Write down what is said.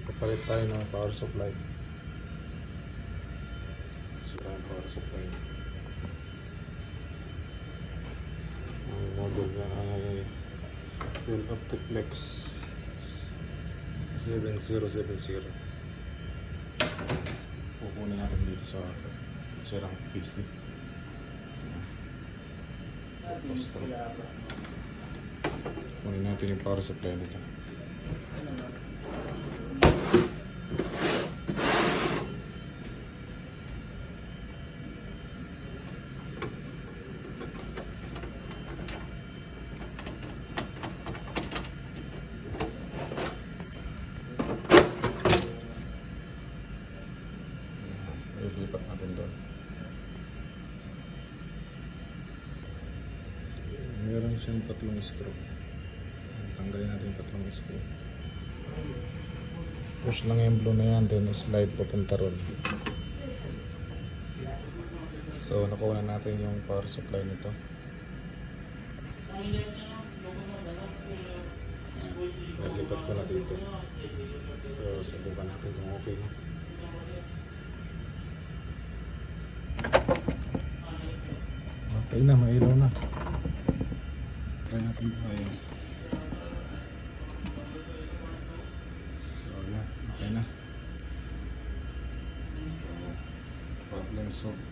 Papalit tayo ng power supply. Sira yung power supply. Ang model na ay Real Optiflex 7070. Pupunin natin dito sa sirang PC. Tapos ito. Kunin natin yung power supply nito. Ilipat natin doon. Meron siyang tatlong screw. Tanggalin natin yung tatlong screw. Push lang yung blue na yan, then slide papunta ron. So nakuha na natin yung power supply nito. Nalipat ko na dito. So subukan natin kung okay na. Okay na, mailaw na. Try natin buhayin. So yeah, okay na. So problem solved.